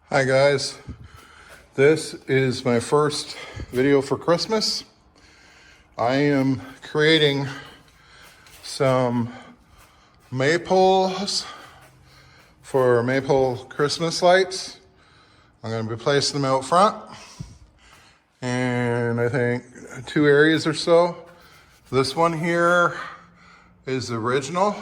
Hi guys, this is my first video for Christmas. I am creating some maypoles for maple Christmas lights. I'm going to be placing them out front, and I think 2 areas or so. This one here is the original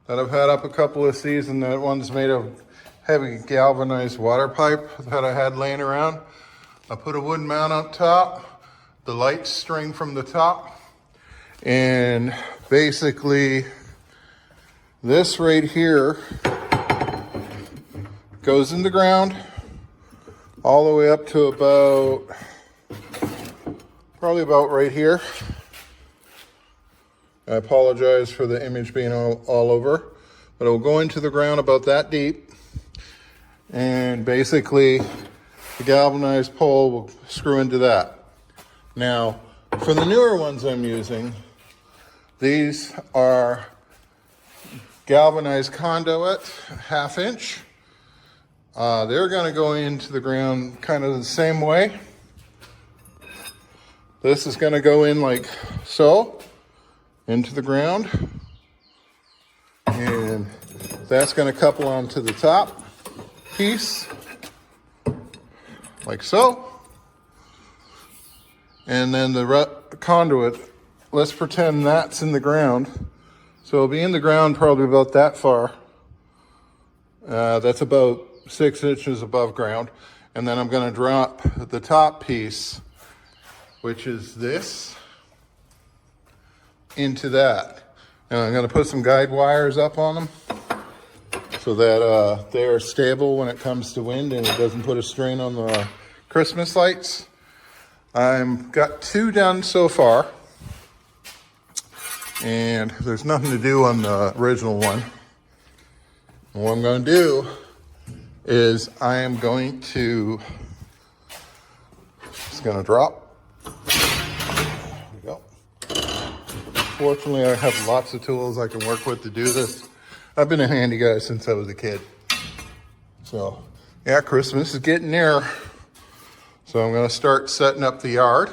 that I've had up a couple of seasons. That one's made of heavy galvanized water pipe that I had laying around. I put a wooden mount up top, the light string from the top, and basically this right here goes in the ground all the way up to probably about right here. I apologize for the image being all over, but it will go into the ground about that deep. And basically the galvanized pole will screw into that. Now, for the newer ones I'm using, these are galvanized conduit, 1/2 inch. They're going to go into the ground kind of the same way. This is going to go in like so, into the ground. And that's going to couple onto the top piece, like so. And then the conduit, let's pretend that's in the ground. So it'll be in the ground probably about that far. That's about 6 inches above ground. And then I'm going to drop the top piece, which is this, into that. And I'm going to put some guide wires up on them so that they are stable when it comes to wind and it doesn't put a strain on the Christmas lights. I've got 2 done so far, and there's nothing to do on the original one. And what I'm going to do is I am going to, it's going to drop. There we go. Fortunately, I have lots of tools I can work with to do this. I've been a handy guy since I was a kid. So, yeah, Christmas is getting near. So I'm going to start setting up the yard.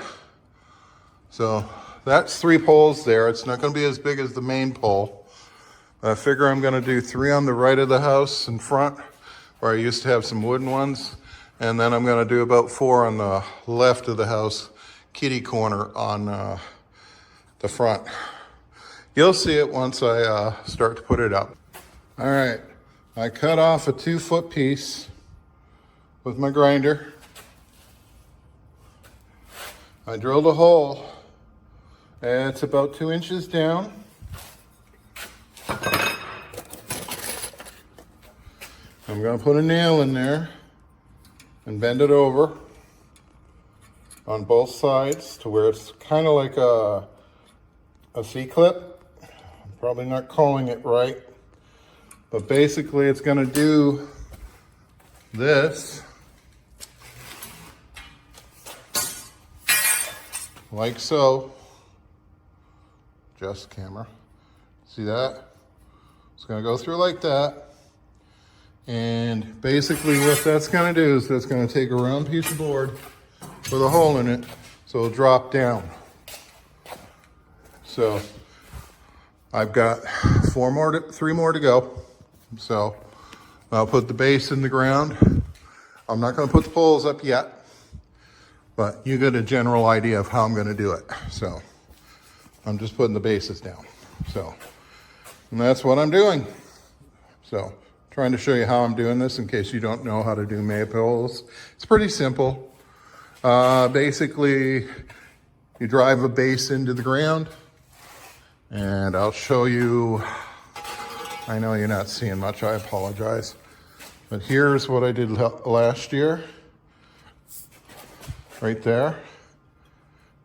So that's 3 poles there. It's not going to be as big as the main pole. I figure I'm going to do 3 on the right of the house in front, where I used to have some wooden ones. And then I'm going to do about 4 on the left of the house, kitty corner on the front. You'll see it once I start to put it up. All right, I cut off a 2-foot piece with my grinder. I drilled a hole, and it's about 2 inches down. I'm gonna put a nail in there and bend it over on both sides to where it's kind of like a C-clip. I'm probably not calling it right. But basically it's going to do this, like so. Just camera. See that? It's going to go through like that. And basically what that's going to do is that's going to take a round piece of board with a hole in it so it'll drop down. So I've got 3 more to go. So I'll put the base in the ground. I'm not going to put the poles up yet, but you get a general idea of how I'm going to do it. So I'm just putting the bases down. So, and that's what I'm doing. So trying to show you how I'm doing this in case you don't know how to do maypoles. It's pretty simple. Basically, you drive a base into the ground, and I'll show you. I know you're not seeing much, I apologize. But here's what I did last year. Right there.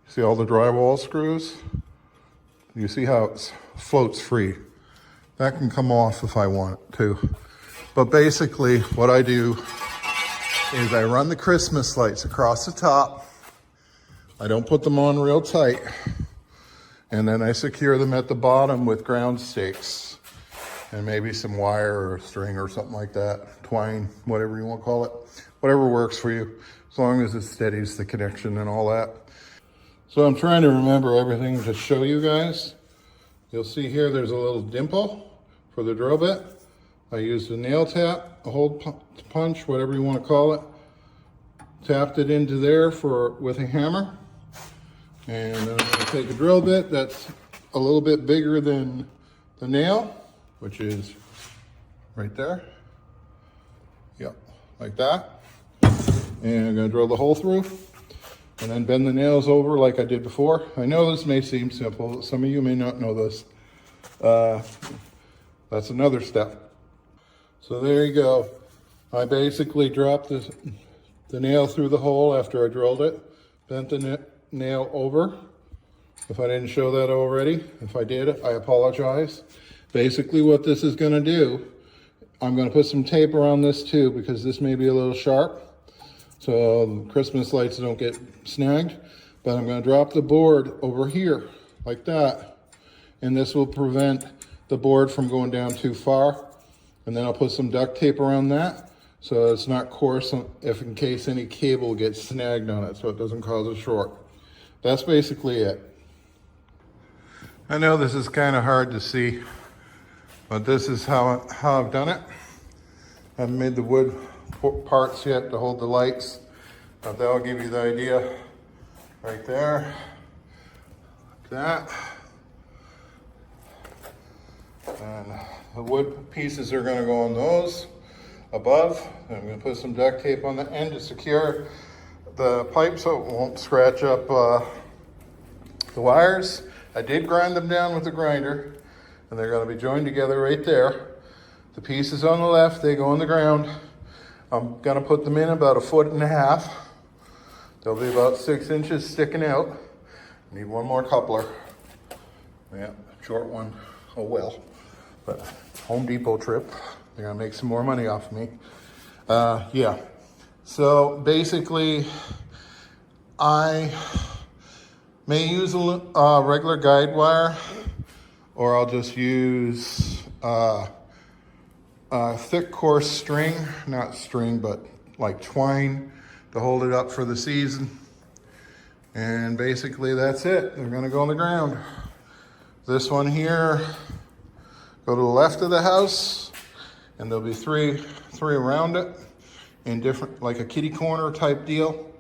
See all the drywall screws? You see how it floats free. That can come off if I want it to. But basically what I do is I run the Christmas lights across the top. I don't put them on real tight. And then I secure them at the bottom with ground stakes. and maybe some wire or string or something like that, twine, whatever you want to call it, whatever works for you, as long as it steadies the connection and all that. So I'm trying to remember everything to show you guys. You'll see here there's a little dimple for the drill bit. I used a nail tap, a hole punch, whatever you want to call it. Tapped it into there with a hammer. And I'm going to take a drill bit that's a little bit bigger than the nail, which is right there. Yep, like that. And I'm going to drill the hole through and then bend the nails over like I did before. I know this may seem simple. Some of you may not know this. That's another step. So there you go. I basically dropped the nail through the hole after I drilled it, bent the nail over. If I didn't show that already, if I did, I apologize. Basically what this is going to do, I'm going to put some tape around this too, because this may be a little sharp, so the Christmas lights don't get snagged. But I'm going to drop the board over here like that, and this will prevent the board from going down too far. And then I'll put some duct tape around that so it's not coarse if in case any cable gets snagged on it, so it doesn't cause a short. That's basically it. I know this is kind of hard to see, but this is how I've done it. I haven't made the wood parts yet to hold the lights, but that'll give you the idea right there, like that. And the wood pieces are going to go on those above. I'm going to put some duct tape on the end to secure the pipe so it won't scratch up the wires. I did grind them down with the grinder, and they're going to be joined together right there. The pieces on the left, they go on the ground. I'm going to put them in about 1.5 feet. They'll be about 6 inches sticking out. Need one more coupler. Yeah, short one. Oh well. But Home Depot trip. They're going to make some more money off of me. Yeah. So basically, I may use a regular guide wire, or I'll just use thick coarse string, not string, but like twine to hold it up for the season. And basically that's it. They're going to go on the ground. This one here, go to the left of the house, and there'll be three around it in different, like a kitty corner type deal.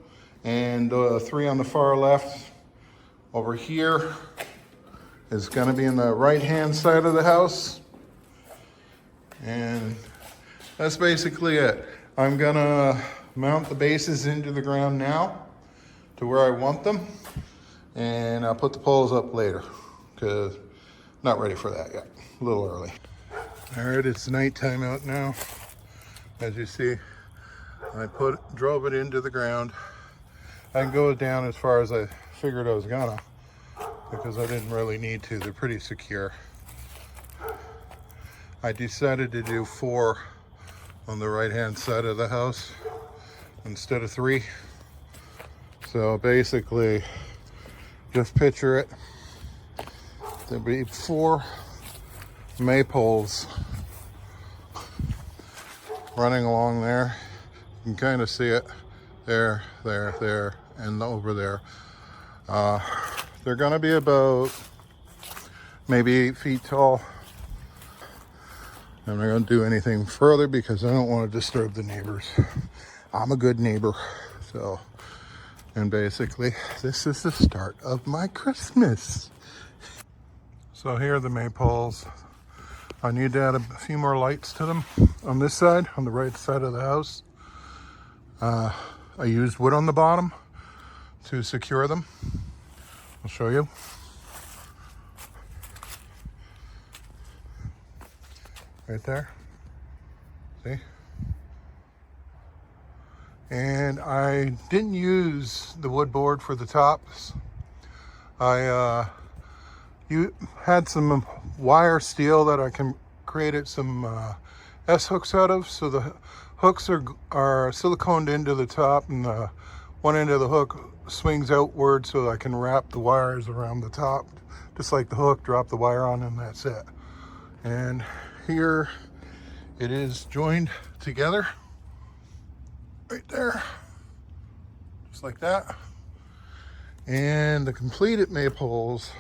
And 3 on the far left over here is going to be in the right hand side of the house. And that's basically it. I'm going to mount the bases into the ground now to where I want them, and I'll put the poles up later because I'm not ready for that yet. A little early. All right, it's nighttime out now. As you see, I drove it into the ground. I can go down as far as I figured I was gonna, because I didn't really need to. They're pretty secure. I decided to do 4 on the right hand side of the house instead of 3. So basically, just picture it. There'll be 4 maypoles running along there. You can kind of see it there, and over there. They're going to be about maybe 8 feet tall. I'm not going to do anything further because I don't want to disturb the neighbors. I'm a good neighbor. So, and basically, this is the start of my Christmas. So here are the maypoles. I need to add a few more lights to them on this side, on the right side of the house. I used wood on the bottom to secure them. I'll show you. Right there. See? And I didn't use the wood board for the tops. You had some wire steel that I created some S hooks out of. So the hooks are siliconed into the top, and the one end of the hook swings outward so I can wrap the wires around the top, just like the hook, drop the wire on, and that's it. And here it is joined together right there, just like that. And the completed maypoles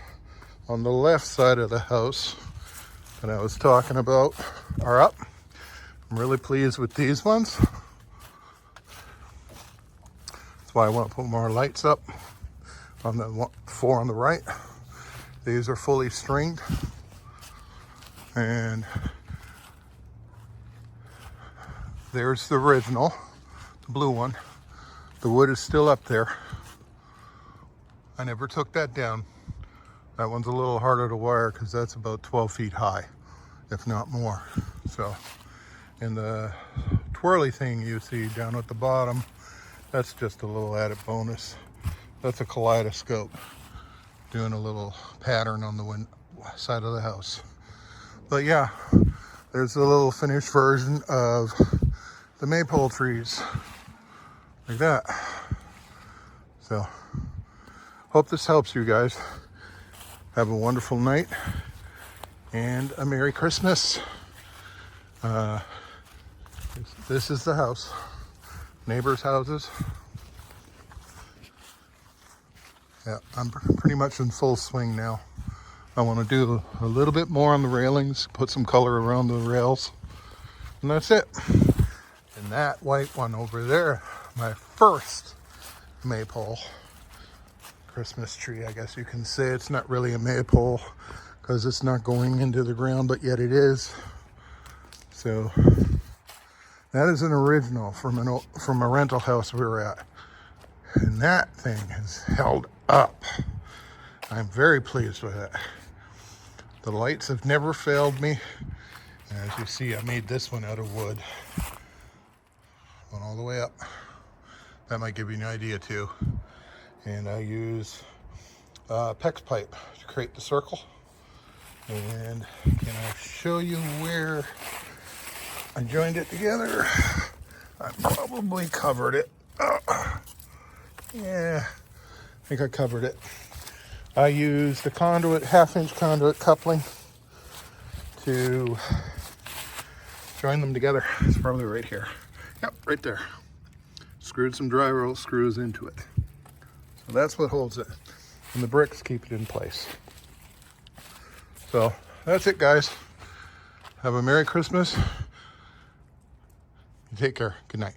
on the left side of the house that I was talking about are up. I'm really pleased with these ones. That's why I want to put more lights up on the 4 on the right. These are fully stringed. And there's the original, the blue one. The wood is still up there. I never took that down. That one's a little harder to wire because that's about 12 feet high, if not more. So, and the twirly thing you see down at the bottom, that's just a little added bonus. That's a kaleidoscope doing a little pattern on the side of the house. But yeah, there's a little finished version of the maypole trees, like that. So, hope this helps you guys. Have a wonderful night and a Merry Christmas. This is the house. Neighbors' houses. Yeah, I'm pretty much in full swing now. I want to do a little bit more on the railings, put some color around the rails, and that's it. And that white one over there, my first maypole Christmas tree, I guess you can say. It's not really a maypole because it's not going into the ground, but yet it is. So that is an original from a rental house we were at, and that thing has held up. I'm very pleased with it. The lights have never failed me. And as you see, I made this one out of wood. Went all the way up. That might give you an idea too. And I use PEX pipe to create the circle. And can I show you where I joined it together? I probably covered it. Yeah, I think I covered it. I used the conduit, 1/2-inch conduit coupling to join them together. It's probably right here. Yep, right there. Screwed some dry roll screws into it. So that's what holds it. And the bricks keep it in place. So that's it, guys. Have a Merry Christmas. Take care. Good night.